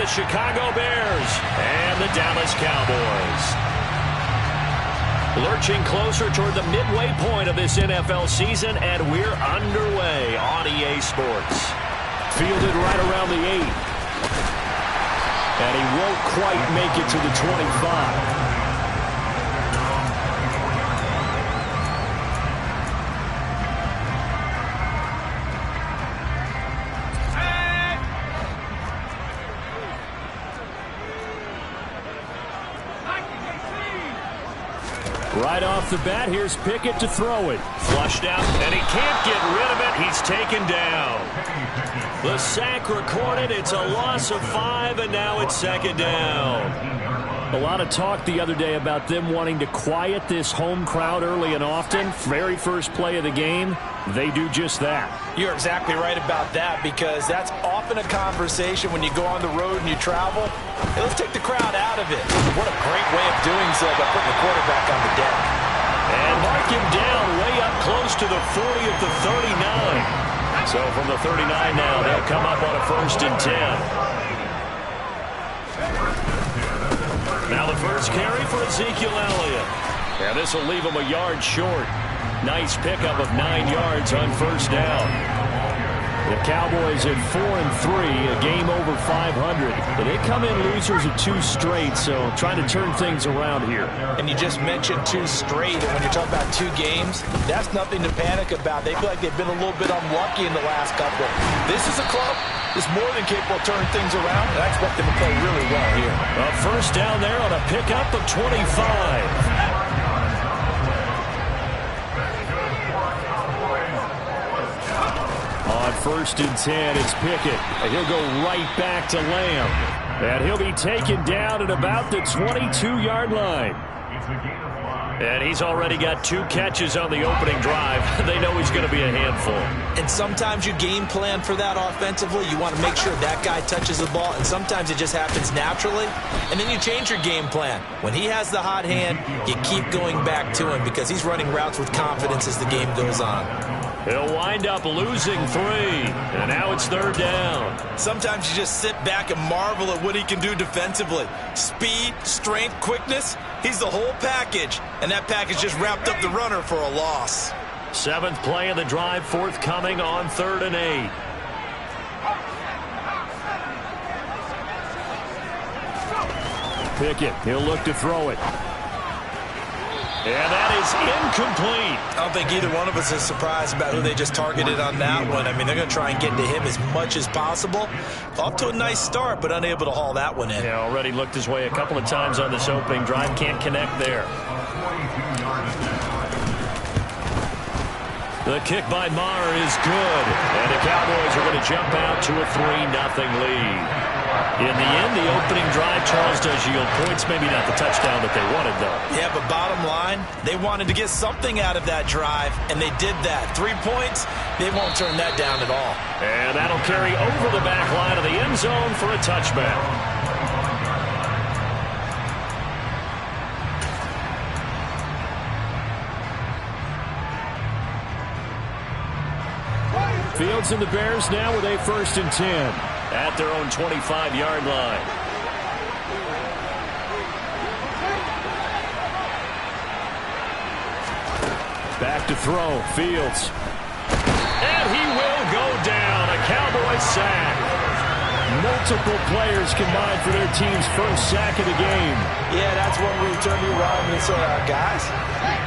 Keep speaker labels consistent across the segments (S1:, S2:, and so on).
S1: the Chicago Bears and the Dallas Cowboys. Lurching closer toward the midway point of this NFL season, and we're underway on EA Sports. Fielded right around the 8. And he won't quite make it to the 25. Right off the bat, here's Pickett to throw it. Flushed out, and he can't get rid of it. He's taken down. The sack recorded. It's a loss of 5, and now it's second down. A lot of talk the other day about them wanting to quiet this home crowd early and often. Very first play of the game, they do just that.
S2: You're exactly right about that, because that's often a conversation when you go on the road and you travel. Hey, let's take the crowd out of it. What a great way of doing so by putting the quarterback on the deck.
S1: And mark him down way up close to the 40 at the 39. So from the 39 now, they'll come up on a 1st and 10. Now the first carry for Ezekiel Elliott. And this will leave him a yard short. Nice pickup of 9 yards on first down. The Cowboys at 4-3, a game over 500. But they come in losers of 2 straight, so trying to turn things around here.
S2: And you just mentioned 2 straight, and when you're talking about 2 games, that's nothing to panic about. They feel like they've been a little bit unlucky in the last couple. This is a club that's more than capable of turning things around, and I expect them to play really well here.
S1: A first down there on a pickup of 25. On 1st and 10, it's Pickett. And he'll go right back to Lamb. And he'll be taken down at about the 22-yard line. And he's already got 2 catches on the opening drive. They know he's going to be a handful.
S2: And sometimes you game plan for that offensively. You want to make sure that guy touches the ball, and sometimes it just happens naturally. And then you change your game plan. When he has the hot hand, you keep going back to him because he's running routes with confidence as the game goes on.
S1: He'll wind up losing 3, and now it's 3rd down.
S2: Sometimes you just sit back and marvel at what he can do defensively. Speed, strength, quickness, he's the whole package, and that package just wrapped up the runner for a loss.
S1: 7th play of the drive forthcoming on 3rd and 8. Pickett, he'll look to throw it. And that is incomplete.
S2: I don't think either one of us is surprised about who they just targeted on that one. I mean, they're going to try and get to him as much as possible. Off to a nice start, but unable to haul that one in.
S1: Yeah, already looked his way a couple of times on this opening drive. Can't connect there. The kick by Maher is good. And the Cowboys are going to jump out to a 3-0 lead. In the end, the opening drive, Charles, does yield points. Maybe not the touchdown that they wanted, though.
S2: Yeah, but bottom line, they wanted to get something out of that drive, and they did that. 3 points, they won't turn that down at all.
S1: And that'll carry over the back line of the end zone for a touchback. Fields and the Bears now with a 1st and 10. At their own 25-yard line. Back to throw. Fields. And he will go down. A Cowboy sack. Multiple players combined for their team's first sack of the game.
S2: Yeah, that's one where you turn to your line and say, guys,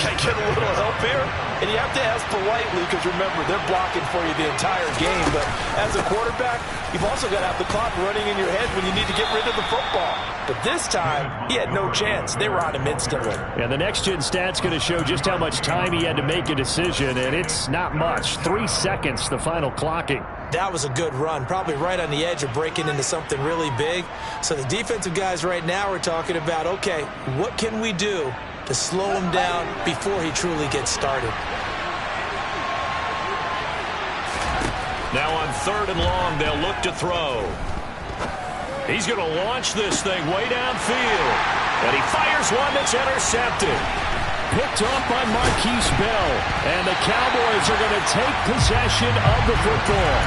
S2: can I get a little help here? And you have to ask politely because, remember, they're blocking for you the entire game. But as a quarterback, you've also got to have the clock running in your head when you need to get rid of the football. But this time, he had no chance. They were on him instantly.
S1: And the next-gen stat's going to show just how much time he had to make a decision, and it's not much. 3 seconds, the final clocking.
S2: That was a good run, probably right on the edge of breaking into something really big. So the defensive guys right now are talking about, okay, what can we do to slow him down before he truly gets started?
S1: Now on 3rd and long, they'll look to throw. He's going to launch this thing way downfield. And he fires one that's intercepted. Picked off by Marquise Bell. And the Cowboys are going to take possession of the football.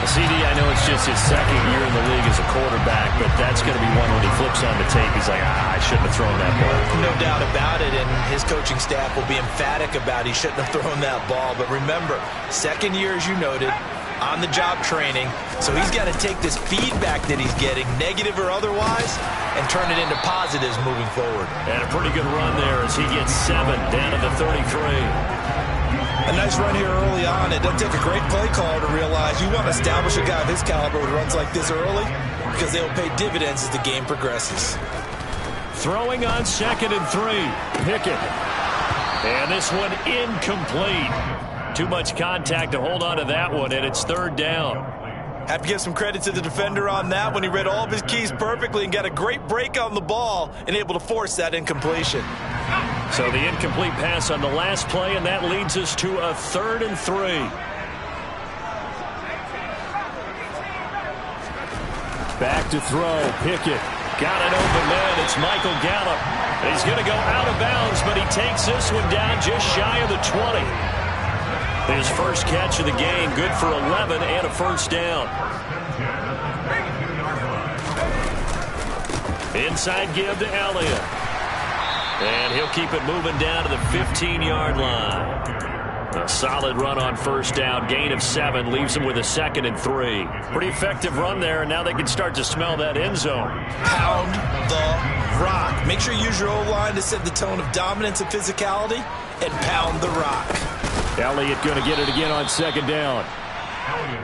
S1: CD, I know it's just his second year in the league as a quarterback, but that's going to be one when he flips on the tape. He's like, I shouldn't have thrown that ball.
S2: No doubt about it, and his coaching staff will be emphatic about he shouldn't have thrown that ball. But remember, second year, as you noted, on-the-job training, so he's got to take this feedback that he's getting, negative or otherwise, and turn it into positives moving forward.
S1: And a pretty good run there as he gets 7 down to the 33.
S2: A nice run here early on. It doesn't take a great play caller to realize you want to establish a guy of his caliber who runs like this early because they'll pay dividends as the game progresses.
S1: Throwing on 2nd and 3. Pickett. And this one incomplete. Too much contact to hold on to that one, and it's 3rd down.
S2: Have to give some credit to the defender on that when he read all of his keys perfectly and got a great break on the ball and able to force that incompletion.
S1: So the incomplete pass on the last play, and that leads us to a 3rd and 3. Back to throw. Pickett. Got an open man. It's Michael Gallup. He's going to go out of bounds, but he takes this one down just shy of the 20. His first catch of the game, good for 11 and a 1st down. Inside give to Elliott. And he'll keep it moving down to the 15-yard line. A solid run on 1st down. Gain of 7 leaves him with a 2nd and 3. Pretty effective run there, and now they can start to smell that end zone.
S2: Pound the rock. Make sure you use your O-line to set the tone of dominance and physicality, and pound the rock.
S1: Elliott going to get it again on 2nd down.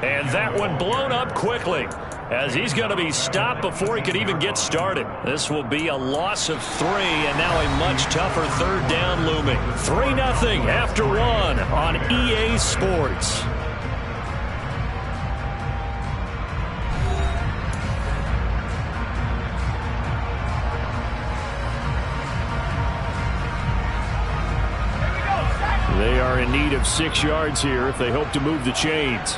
S1: And that one blown up quickly as he's going to be stopped before he could even get started. This will be a loss of 3, and now a much tougher 3rd down looming. 3-0 after 1 on EA Sports. They are in need of 6 yards here if they hope to move the chains.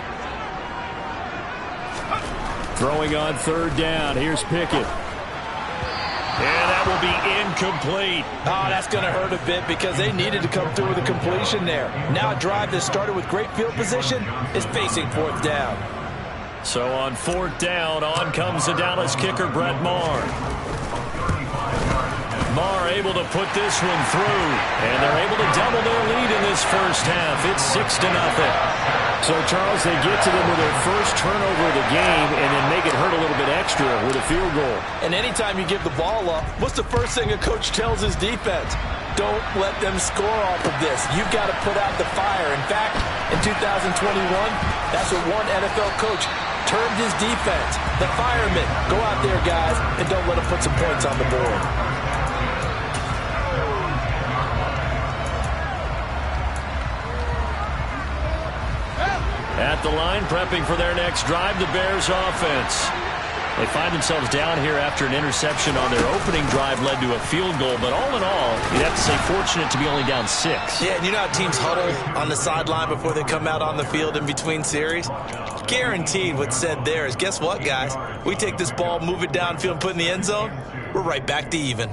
S1: Throwing on 3rd down. Here's Pickett. And that will be incomplete.
S2: Oh, that's going to hurt a bit because they needed to come through with a completion there. Now a drive that started with great field position is facing 4th down.
S1: So on 4th down, on comes the Dallas kicker, Brett Maher. Maher able to put this one through, and they're able to double their lead in this first half. It's 6-0. So, Charles, they get to them with their first turnover of the game and then make it hurt a little bit extra with a field goal.
S2: And anytime you give the ball up, what's the first thing a coach tells his defense? Don't let them score off of this. You've got to put out the fire. In fact, in 2021, that's what one NFL coach termed his defense. The firemen. Go out there, guys, and don't let them put some points on the board.
S1: At the line, prepping for their next drive, the Bears offense. They find themselves down here after an interception on their opening drive led to a field goal. But all in all, you'd have to say fortunate to be only down 6.
S2: Yeah, and you know how teams huddle on the sideline before they come out on the field in between series? Guaranteed what's said there is, guess what, guys? We take this ball, move it downfield, put it in the end zone, we're right back to even.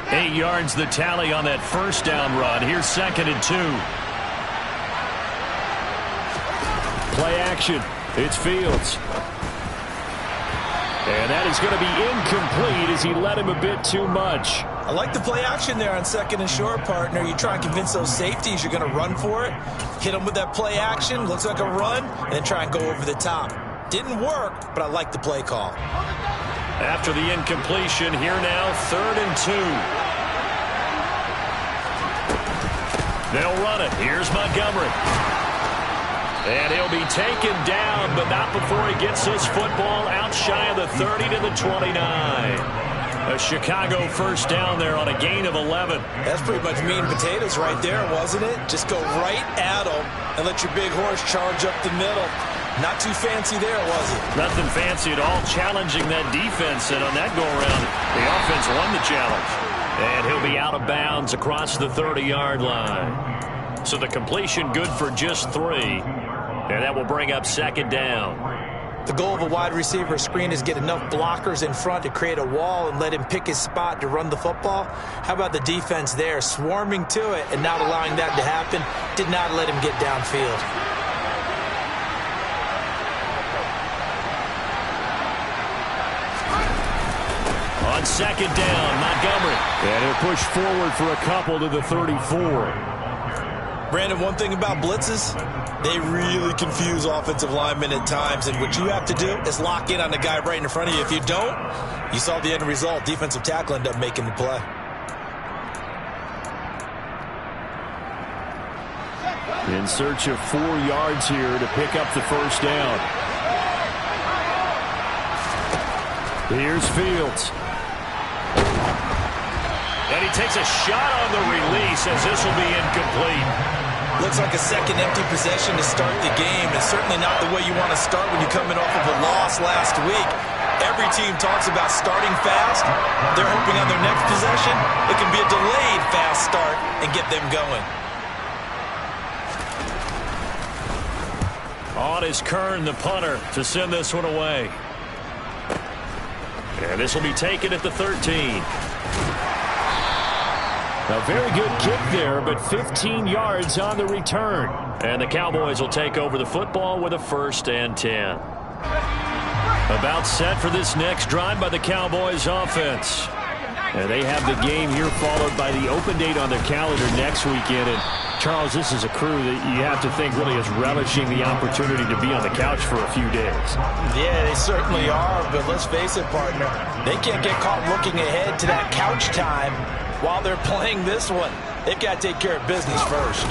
S1: 8 yards the tally on that first down run. Here's 2nd and 2. Play action. It's Fields. And that is going to be incomplete as he led him a bit too much.
S2: I like the play action there on 2nd and short, partner. You try and convince those safeties you're going to run for it. Hit them with that play action. Looks like a run. And then try and go over the top. Didn't work, but I like the play call.
S1: After the incompletion, here now, 3rd and 2. They'll run it. Here's Montgomery. And he'll be taken down, but not before he gets this football out shy of the 30 to the 29. A Chicago first down there on a gain of 11.
S2: That's pretty much meat and potatoes right there, wasn't it? Just go right at them and let your big horse charge up the middle. Not too fancy there, was it?
S1: Nothing fancy at all, challenging that defense. And on that go-around, the offense won the challenge. And he'll be out of bounds across the 30-yard line. So the completion good for just 3. And that will bring up 2nd down.
S2: The goal of a wide receiver screen is get enough blockers in front to create a wall and let him pick his spot to run the football. How about the defense there, swarming to it and not allowing that to happen? Did not let him get downfield.
S1: On second down, Montgomery. And he'll push forward for a couple to the 34.
S2: Brandon, one thing about blitzes, they really confuse offensive linemen at times, and what you have to do is lock in on the guy right in front of you. If you don't, you saw the end result. Defensive tackle ended up making the play.
S1: In search of 4 yards here to pick up the first down. Here's Fields. And he takes a shot on the release as this will be incomplete.
S2: Looks like a second empty possession to start the game, and certainly not the way you want to start when you're coming off of a loss last week. Every team talks about starting fast. They're hoping on their next possession it can be a delayed fast start and get them going.
S1: On is Kern, the punter, to send this one away. And this will be taken at the 13. A very good kick there, but 15 yards on the return. And the Cowboys will take over the football with a 1st and 10. About set for this next drive by the Cowboys offense. And they have the game here followed by the open date on their calendar next weekend. And Charles, this is a crew that you have to think really is relishing the opportunity to be on the couch for a few days.
S2: Yeah, they certainly are, but let's face it, partner. They can't get caught looking ahead to that couch time while they're playing this one. They've got to take care of business first.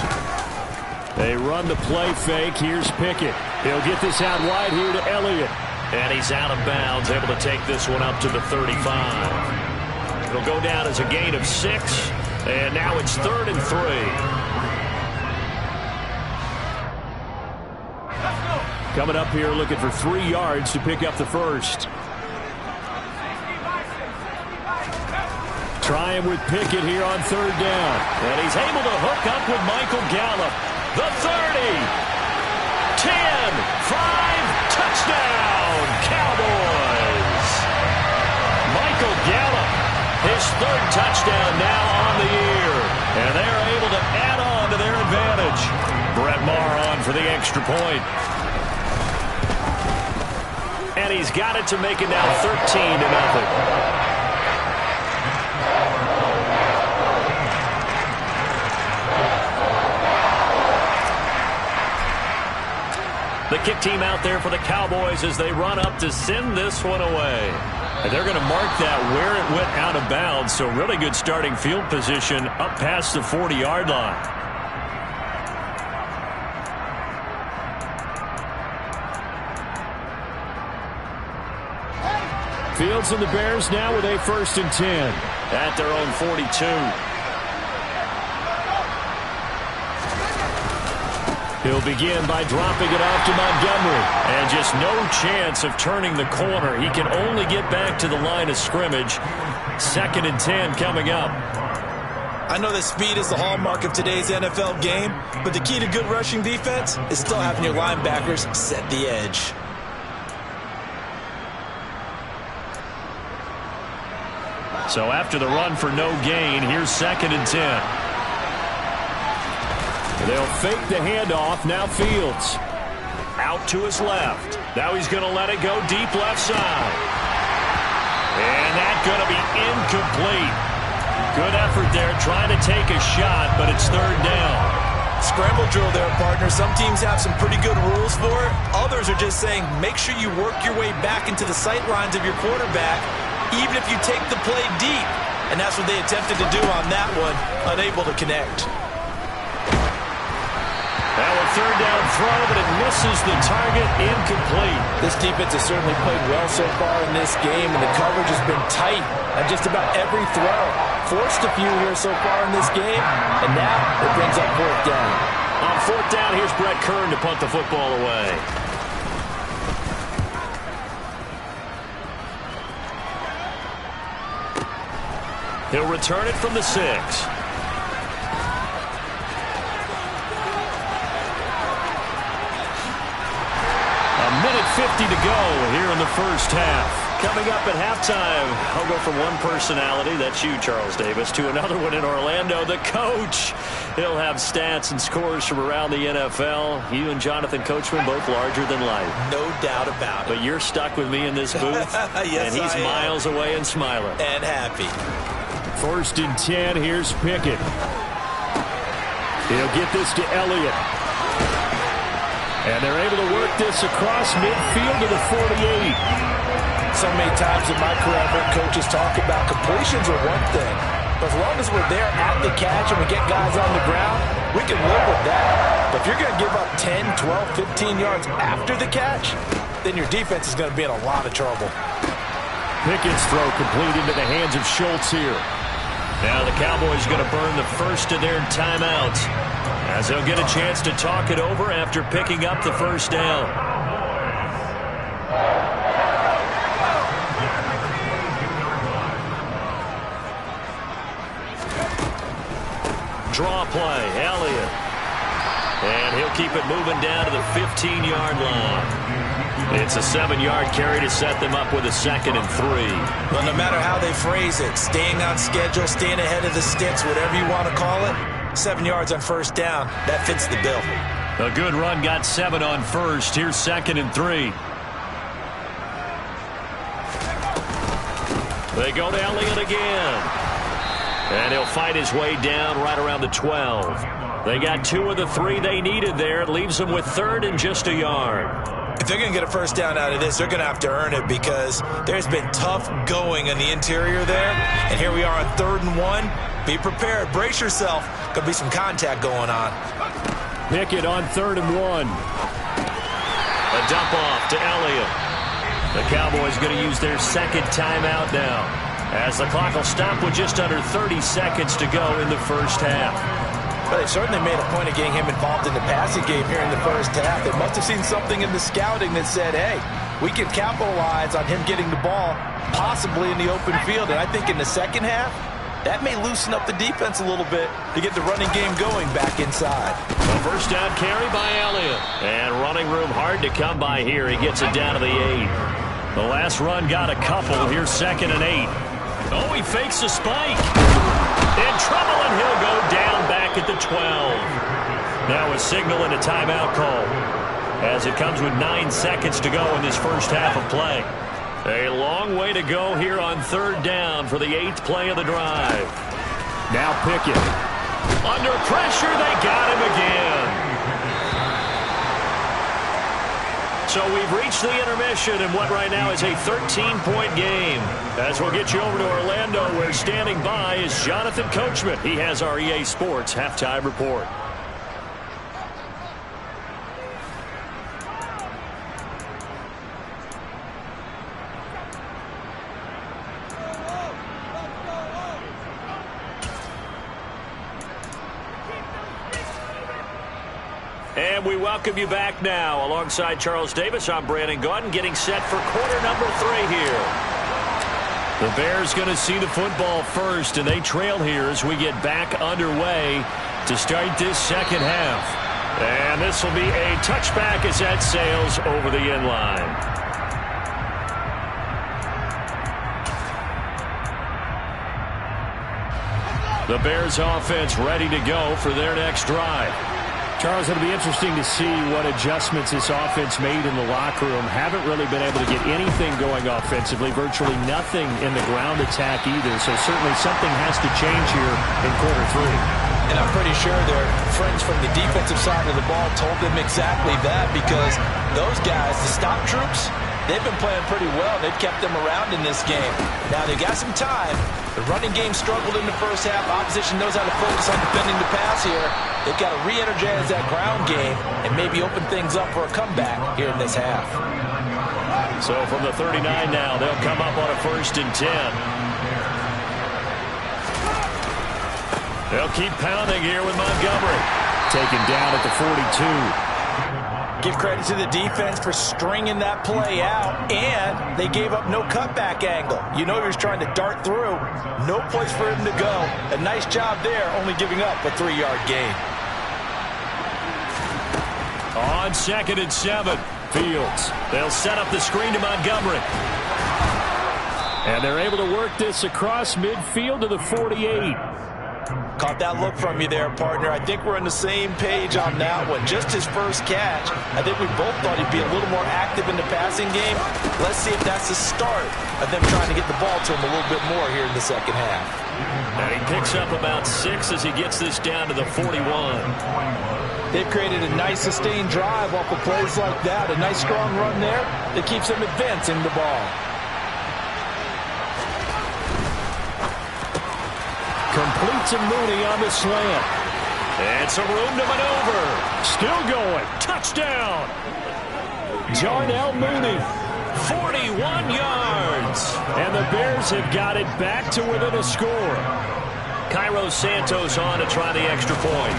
S1: They run the play fake. Here's Pickett. He'll get this out wide here to Elliott. And he's out of bounds, able to take this one up to the 35. It'll go down as a gain of 6. And now it's 3rd and 3. Coming up here looking for 3 yards to pick up the first. Trying with Pickett here on 3rd down. And he's able to hook up with Michael Gallup. The 30. 10. 5. Touchdown. Cowboys. Michael Gallup. His 3rd touchdown now on the year. And they're able to add on to their advantage. Brett Maher on for the extra point. And he's got it to make it now 13-0. The kick team out there for the Cowboys as they run up to send this one away. And they're going to mark that where it went out of bounds. So really good starting field position up past the 40-yard line. Fields and the Bears now with a 1st and 10 at their own 42. He'll begin by dropping it off to Montgomery. And just no chance of turning the corner. He can only get back to the line of scrimmage. 2nd and 10 coming up.
S2: I know that speed is the hallmark of today's NFL game, but the key to good rushing defense is still having your linebackers set the edge.
S1: So after the run for no gain, here's 2nd and 10. They'll fake the handoff. Now Fields. Out to his left. Now he's going to let it go deep left side. And that's going to be incomplete. Good effort there trying to take a shot, but it's 3rd down.
S2: Scramble drill there, partner. Some teams have some pretty good rules for it. Others are just saying make sure you work your way back into the sight lines of your quarterback, even if you take the play deep. And that's what they attempted to do on that one, unable to connect.
S1: Now a 3rd down throw, but it misses the target, incomplete.
S2: This defense has certainly played well so far in this game, and the coverage has been tight on just about every throw. Forced a few here so far in this game, and now it brings up 4th down.
S1: On 4th down, here's Brett Kern to punt the football away. He'll return it from the 6. 1:15 2:50 to go here in the first half. Coming up at halftime, I'll go from one personality, that's you, Charles Davis, to another one in Orlando, the coach. He'll have stats and scores from around the NFL. You and Jonathan Coachman both larger than life.
S2: No doubt about it.
S1: But you're stuck with me in this booth.
S2: Yes,
S1: and he's miles away and smiling.
S2: And happy.
S1: 1st and 10, here's Pickett. He'll get this to Elliott. And they're able to work this across midfield to the 48.
S2: So many times in my career, I've heard coaches talk about completions are one thing. But as long as we're there at the catch and we get guys on the ground, we can live with that. But if you're going to give up 10, 12, 15 yards after the catch, then your defense is going to be in a lot of trouble.
S1: Pickett's throw complete into the hands of Schultz here. Now the Cowboys are going to burn the first of their timeouts, as they'll get a chance to talk it over after picking up the first down. Draw play, Elliott. And he'll keep it moving down to the 15-yard line. It's a 7-yard carry to set them up with a 2nd and 3.
S2: Well, no matter how they phrase it, staying on schedule, staying ahead of the sticks, whatever you want to call it, 7 yards on first down, that fits the bill.
S1: A good run got 7 on first. Here's 2nd and 3. They go to Elliott again. And he'll fight his way down right around the 12. They got 2 of the 3 they needed there. It leaves them with 3rd and just a yard.
S2: If they're going to get a first down out of this, they're going to have to earn it, because there's been tough going in the interior there. And here we are on 3rd and 1. Be prepared. Brace yourself. Could be some contact going on.
S1: Pickett on 3rd and 1. A dump off to Elliott. The Cowboys going to use their 2nd timeout now, as the clock will stop with just under 30 seconds to go in the first half.
S2: Well, they certainly made a point of getting him involved in the passing game here in the first half. They must have seen something in the scouting that said, hey, we can capitalize on him getting the ball, possibly in the open field. And I think in the second half, that may loosen up the defense a little bit to get the running game going back inside.
S1: A first down carry by Elliott. And running room hard to come by here. He gets it down to the 8. The last run got a couple. Here's 2nd and 8. Oh, he fakes a spike. In trouble, and he'll go down back at the 12. Now a signal and a timeout call, as it comes with 9 seconds to go in this first half of play. A long way to go here on 3rd down for the 8th play of the drive. Now Pickett. Under pressure, they got him again. So we've reached the intermission in what right now is a 13-point game. As we'll get you over to Orlando, where standing by is Jonathan Coachman. He has our EA Sports halftime report. And we welcome you back now. Alongside Charles Davis, I'm Brandon Gaudin, getting set for quarter number 3 here. The Bears going to see the football first, and they trail here as we get back underway to start this second half. And this will be a touchback as that sails over the end line. The Bears offense ready to go for their next drive. Charles, it'll be interesting to see what adjustments this offense made in the locker room. Haven't really been able to get anything going offensively, virtually nothing in the ground attack either. So certainly something has to change here in quarter 3.
S2: And I'm pretty sure their friends from the defensive side of the ball told them exactly that, because those guys, the stop troops, they've been playing pretty well. They've kept them around in this game. Now they've got some time. The running game struggled in the first half. Opposition knows how to focus on defending the pass here. They've got to re-energize that ground game and maybe open things up for a comeback here in this half.
S1: So from the 39 now, they'll come up on a 1st and 10. They'll keep pounding here with Montgomery. Taken down at the 42.
S2: Give credit to the defense for stringing that play out, and they gave up no cutback angle. You know he was trying to dart through. No place for him to go. A nice job there, only giving up a 3-yard gain.
S1: On 2nd and 7, Fields. They'll set up the screen to Montgomery. And they're able to work this across midfield to the 48.
S2: Caught that look from you there, partner. I think we're on the same page on that one. Just his first catch. I think we both thought he'd be a little more active in the passing game. Let's see if that's the start of them trying to get the ball to him a little bit more here in the second half.
S1: And he picks up about 6 as he gets this down to the 41.
S2: They've created a nice sustained drive off of plays like that. A nice strong run there that keeps them advancing the ball.
S1: Complete to Mooney on the slant. And some room to maneuver. Still going. Touchdown. Darnell Mooney. 41 yards. And the Bears have got it back to within a score. Cairo Santos on to try the extra point.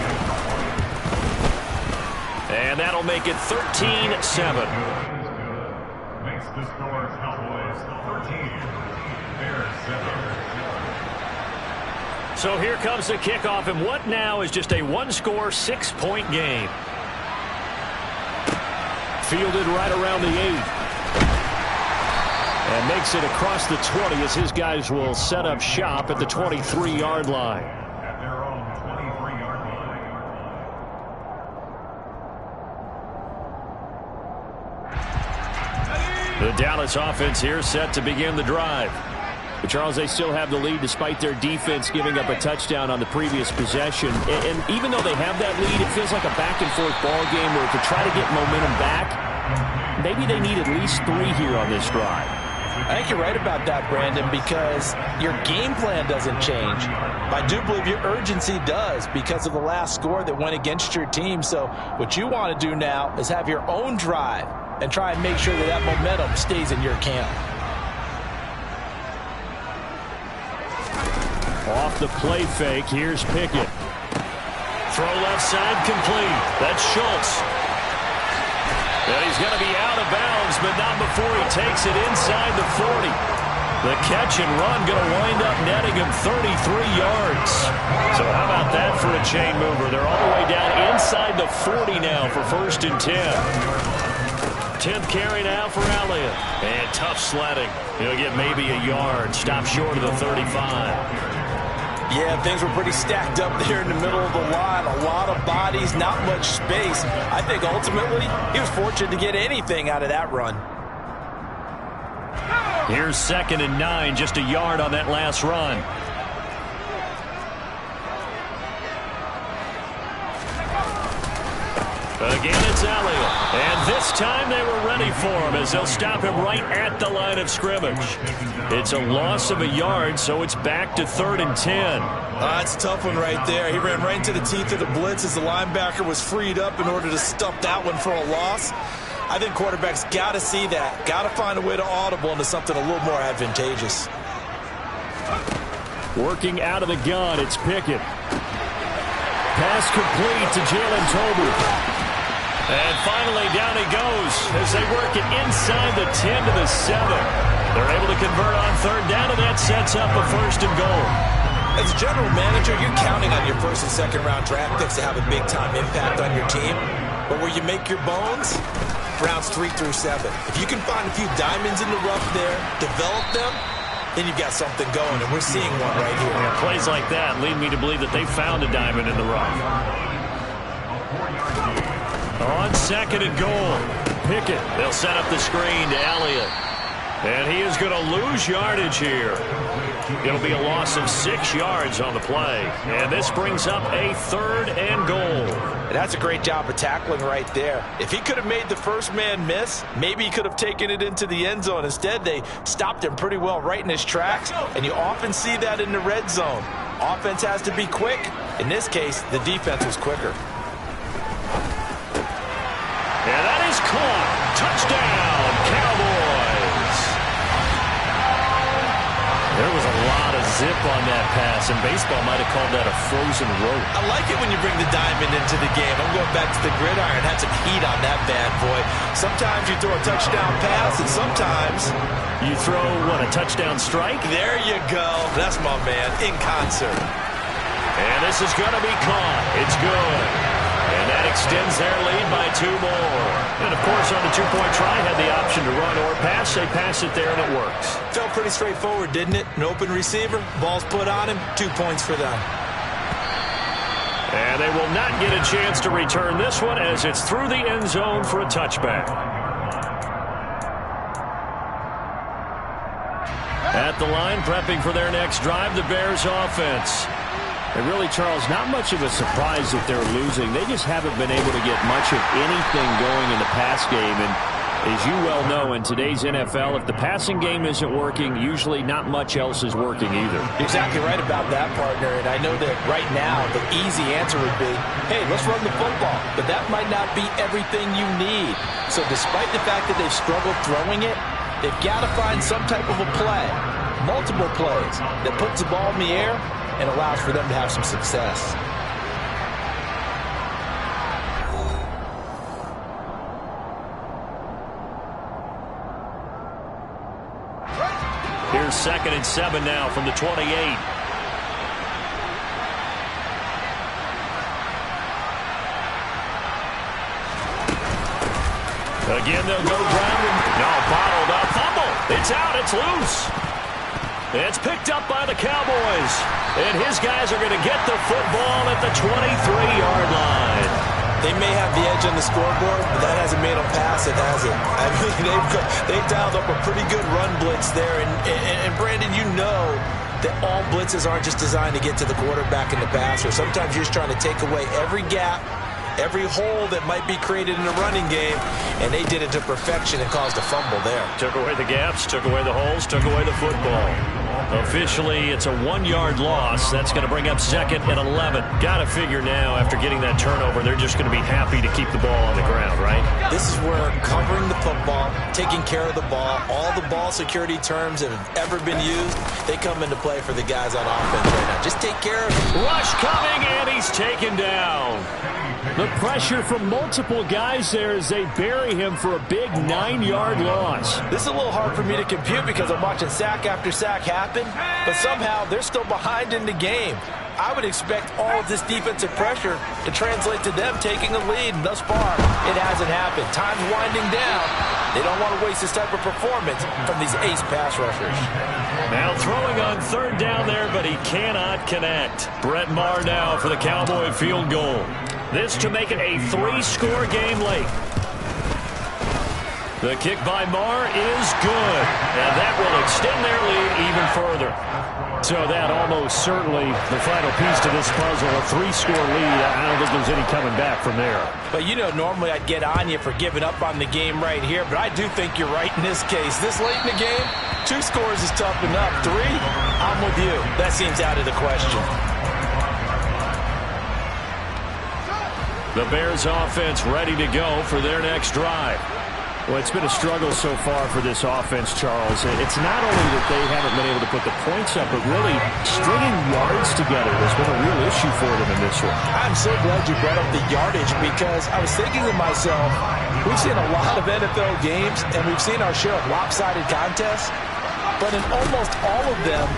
S1: And that'll make it 13-7.
S3: Makes the score Cowboys 13. Bears 7.
S1: So here comes the kickoff, and what now is just a one-score, 6-point game. Fielded right around the 8. And makes it across the 20 as his guys will set up shop at the 23-yard line.
S3: At their own 23-yard line.
S1: The Dallas offense here set to begin the drive. But Charles, they still have the lead despite their defense giving up a touchdown on the previous possession. And even though they have that lead, it feels like a back-and-forth ball game where to try to get momentum back, maybe they need at least 3 here on this drive.
S2: I think you're right about that, Brandon, because your game plan doesn't change. I do believe your urgency does because of the last score that went against your team. So what you want to do now is have your own drive and try and make sure that that momentum stays in your camp.
S1: Off the play fake, here's Pickett. Throw left side complete. That's Schultz. And he's going to be out of bounds, but not before he takes it inside the 40. The catch and run going to wind up netting him 33 yards. So how about that for a chain mover? They're all the way down inside the 40 now for 1st and 10. 10th carry now for Elliott. And tough sledding. He'll get maybe a yard. Stop short of the 35.
S2: Yeah, things were pretty stacked up there in the middle of the line. A lot of bodies, not much space. I think ultimately he was fortunate to get anything out of that run.
S1: Here's 2nd and 9, just a yard on that last run. Again, it's Elliott. And this time they were ready for him as they'll stop him right at the line of scrimmage. It's a loss of a yard, so it's back to 3rd and 10.
S2: That's a tough one right there. He ran right into the teeth of the blitz as the linebacker was freed up in order to stop that one for a loss. I think quarterbacks got to see that. Got to find a way to audible into something a little more advantageous.
S1: Working out of the gun, it's Pickett. Pass complete to Jalen Tolbert. And finally, down he goes as they work it inside the 10 to the 7. They're able to convert on 3rd down, and that sets up a 1st and goal.
S2: As a general manager, you're counting on your 1st and 2nd round draft picks to have a big-time impact on your team. But where you make your bones, rounds 3 through 7. If you can find a few diamonds in the rough there, develop them, then you've got something going, and we're seeing one right here.
S1: Yeah, plays like that lead me to believe that they found a diamond in the rough. On 2nd and goal, Pickett. They'll set up the screen to Elliott. And he is going to lose yardage here. It'll be a loss of 6 yards on the play. And this brings up a 3rd and goal.
S2: And that's a great job of tackling right there. If he could have made the first man miss, maybe he could have taken it into the end zone. Instead, they stopped him pretty well right in his tracks. And you often see that in the red zone. Offense has to be quick. In this case, the defense was quicker.
S1: And that is caught. Touchdown, Cowboys. There was a lot of zip on that pass, and baseball might have called that a frozen rope.
S2: I like it when you bring the diamond into the game. I'm going back to the gridiron. Had some heat on that bad boy. Sometimes you throw a touchdown pass, and sometimes
S1: you throw, what, a touchdown strike?
S2: There you go. That's my man, in concert.
S1: And this is going to be caught. It's good. And that extends their lead by 2 more. And, of course, on the 2-point try, had the option to run or pass. They pass it there, and it works.
S2: Felt pretty straightforward, didn't it? An open receiver, ball's put on him, 2 points for them.
S1: And they will not get a chance to return this one as it's through the end zone for a touchback. At the line, prepping for their next drive, the Bears offense.
S4: And really, Charles, not much of a surprise that they're losing. They just haven't been able to get much of anything going in the pass game. And as you well know, in today's NFL, if the passing game isn't working, usually not much else is working either.
S2: Exactly right about that, partner. And I know that right now the easy answer would be, hey, let's run the football. But that might not be everything you need. So despite the fact that they've struggled throwing it, they've got to find some type of a play, multiple plays, that puts the ball in the air and allows for them to have some success.
S1: Here's 2nd and 7 now from the 28. Again, they'll go ground. No, bottled up. Fumble. It's out. It's loose. It's picked up by the Cowboys. And his guys are going to get the football at the 23-yard line.
S2: They may have the edge on the scoreboard, but that hasn't made them pass it, has it? I mean, they've dialed up a pretty good run blitz there. And Brandon, you know that all blitzes aren't just designed to get to the quarterback in the passer. Sometimes you're just trying to take away every gap, every hole that might be created in the running game, and they did it to perfection and caused a fumble there.
S1: Took away the gaps, took away the holes, took away the football. Officially, it's a 1-yard loss. That's going to bring up 2nd and 11. Got to figure now, after getting that turnover, they're just going to be happy to keep the ball on the ground, right?
S2: This is where covering the football, taking care of the ball, all the ball security terms that have ever been used, they come into play for the guys on offense right now. Just take care of it.
S1: Rush coming, and he's taken down.
S4: The pressure from multiple guys there as they bury him for a big 9-yard loss.
S2: This is a little hard for me to compute because I'm watching sack after sack happen, but somehow they're still behind in the game. I would expect all of this defensive pressure to translate to them taking a lead, and thus far, it hasn't happened. Time's winding down. They don't want to waste this type of performance from these ace pass rushers.
S1: Now throwing on 3rd down there, but he cannot connect. Brett Maher now for the Cowboy field goal. This to make it a 3-score game late. The kick by Maher is good, and that will extend their lead even further.
S4: So that almost certainly the final piece to this puzzle, a 3-score lead. I don't think there's any coming back from there.
S2: But, you know, normally I'd get on you for giving up on the game right here, but I do think you're right in this case. This late in the game, 2 scores is tough enough. 3, I'm with you. That seems out of the question.
S1: The Bears offense ready to go for their next drive.
S4: Well, it's been a struggle so far for this offense, Charles. It's not only that they haven't been able to put the points up, but really stringing yards together has been a real issue for them in this one.
S2: I'm so glad you brought up the yardage because I was thinking to myself, we've seen a lot of NFL games and we've seen our share of lopsided contests, but in almost all of them,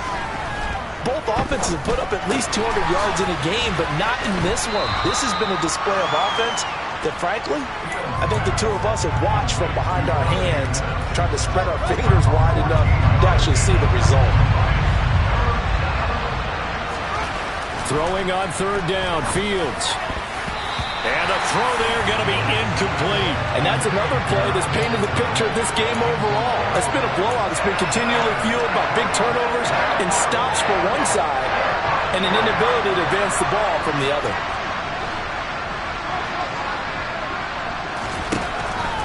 S2: both offenses have put up at least 200 yards in a game, but not in this one. This has been a display of offense that, frankly, I think the two of us have watched from behind our hands, trying to spread our fingers wide enough to actually see the result.
S4: Throwing on 3rd down, Fields.
S1: And a throw there going to be incomplete.
S2: And that's another play that's painted the picture of this game overall. It's been a blowout. It's been continually fueled by big turnovers and stops for one side and an inability to advance the ball from the other.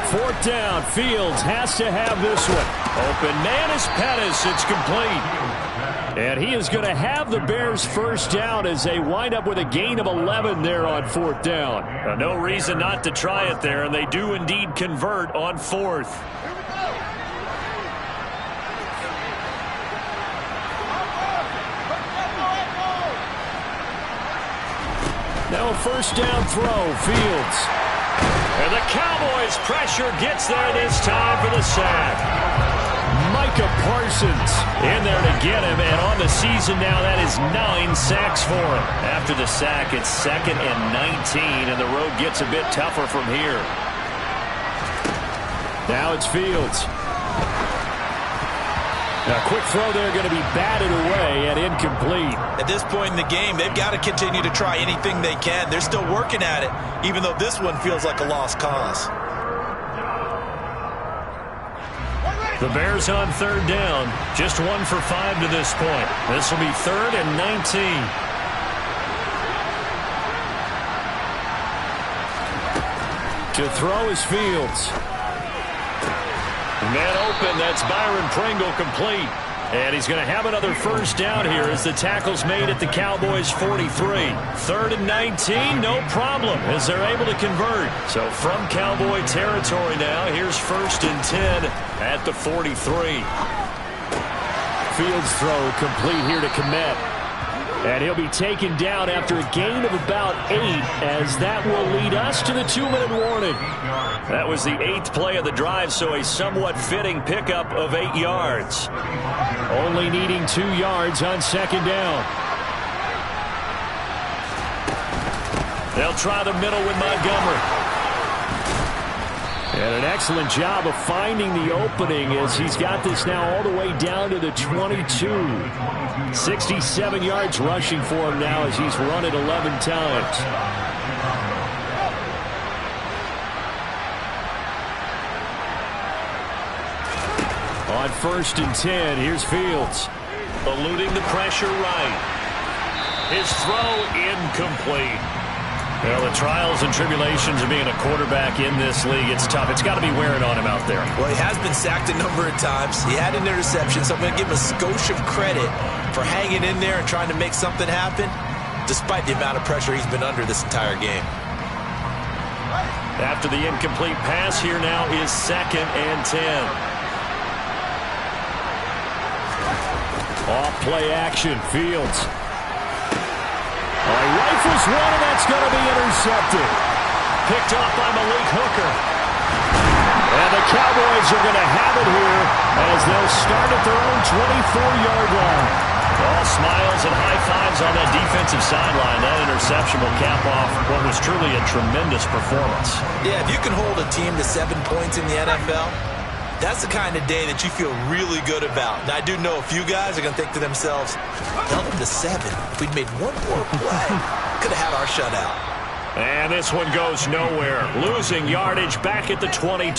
S4: 4th down, Fields has to have this one.
S1: Open man is Pettis. It's complete.
S4: And he is going to have the Bears' 1st down as they wind up with a gain of 11 there on 4th down.
S1: No reason not to try it there, and they do indeed convert on 4th.
S4: Now a 1st down throw, Fields.
S1: And the Cowboys' pressure gets there this time for the sack.
S4: Might Micah Parsons in there to get him, and on the season now, that is 9 sacks for him. After the sack, it's 2nd and 19, and the road gets a bit tougher from here. Now it's Fields. A quick throw there, going to be batted away and incomplete.
S2: At this point in the game, they've got to continue to try anything they can. They're still working at it, even though this one feels like a lost cause.
S1: The Bears on 3rd down. Just 1 for 5 to this point. This will be 3rd and 19.
S4: To throw is Fields.
S1: Man open, that's Byron Pringle complete. And he's going to have another first down here as the tackle's made at the Cowboys' 43. 3rd and 19, no problem, as they're able to convert. So from Cowboy territory now, here's 1st and 10 at the 43.
S4: Fields throw complete here to Kmet. And he'll be taken down after a gain of about 8, as that will lead us to the 2-minute warning.
S1: That was the 8th play of the drive, so a somewhat fitting pickup of 8 yards.
S4: Only needing 2 yards on 2nd down.
S1: They'll try the middle with Montgomery.
S4: And an excellent job of finding the opening, as he's got this now all the way down to the 22. 67 yards rushing for him now, as he's run it 11 times. On 1st and 10, here's Fields.
S1: Eluding the pressure right. His throw incomplete. Well, the trials and tribulations of being a quarterback in this league, it's tough. It's got to be wearing on him out there.
S2: Well, he has been sacked a number of times. He had an interception, so I'm going to give him a skosh of credit for hanging in there and trying to make something happen, despite the amount of pressure he's been under this entire game.
S1: After the incomplete pass, here now is 2nd and 10.
S4: Off play action, Fields. He rifles one, and that's going to be intercepted.
S1: Picked off by Malik Hooker.
S4: And the Cowboys are going to have it here as they'll start at their own 24-yard line.
S1: All smiles and high fives on that defensive sideline. That interception will cap off what was truly a tremendous performance.
S2: Yeah, if you can hold a team to 7 points in the NFL, that's the kind of day that you feel really good about. And I do know a few guys are going to think to themselves, held them to 7. If we'd made one more play, could have had our shutout.
S1: And this one goes nowhere. Losing yardage back at the 22.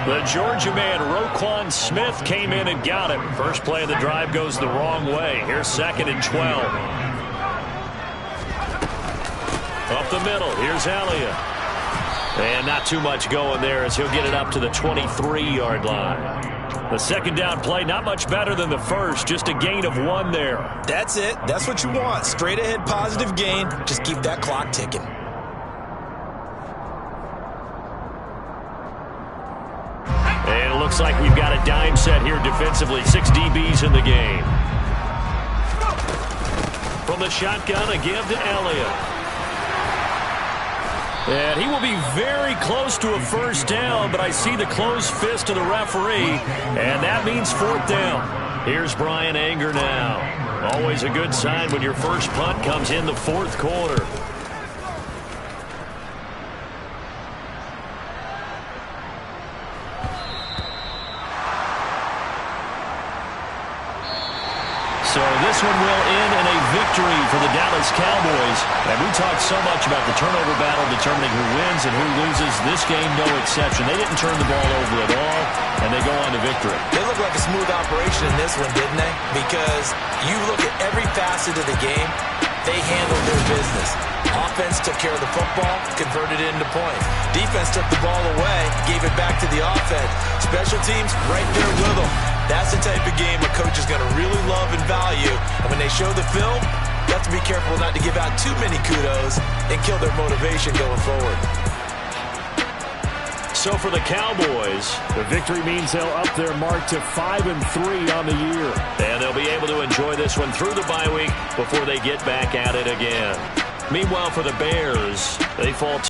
S1: The Georgia man, Roquan Smith, came in and got it. First play of the drive goes the wrong way. Here's 2nd and 12. Up the middle, here's Elliott. And not too much going there, as he'll get it up to the 23-yard line. The 2nd down play, not much better than the first, just a gain of 1 there.
S2: That's it. That's what you want. Straight ahead positive gain. Just keep that clock ticking.
S1: And it looks like we've got a dime set here defensively. 6 DBs in the game. From the shotgun, a give to Elliott. And he will be very close to a first down, but I see the closed fist of the referee, and that means 4th down. Here's Brian Anger now. Always a good sign when your first punt comes in the 4th quarter. So this one will end in a victory for the Dallas Cowboys. And we talked so much about the turnover battle determining who wins and who loses. This game, no exception. They didn't turn the ball over at all, and they go on to victory.
S2: They look like a smooth operation in this one, didn't they? Because you look at every facet of the game, they handled their business. Offense took care of the football, converted it into points. Defense took the ball away, gave it back to the offense. Special teams, right there with them. That's the type of game a coach is going to really love and value. And when they show the film, you have to be careful not to give out too many kudos and kill their motivation going forward.
S1: So for the Cowboys,
S4: the victory means they'll up their mark to 5-3 on the year.
S1: And they'll be able to enjoy this one through the bye week before they get back at it again. Meanwhile, for the Bears, they fall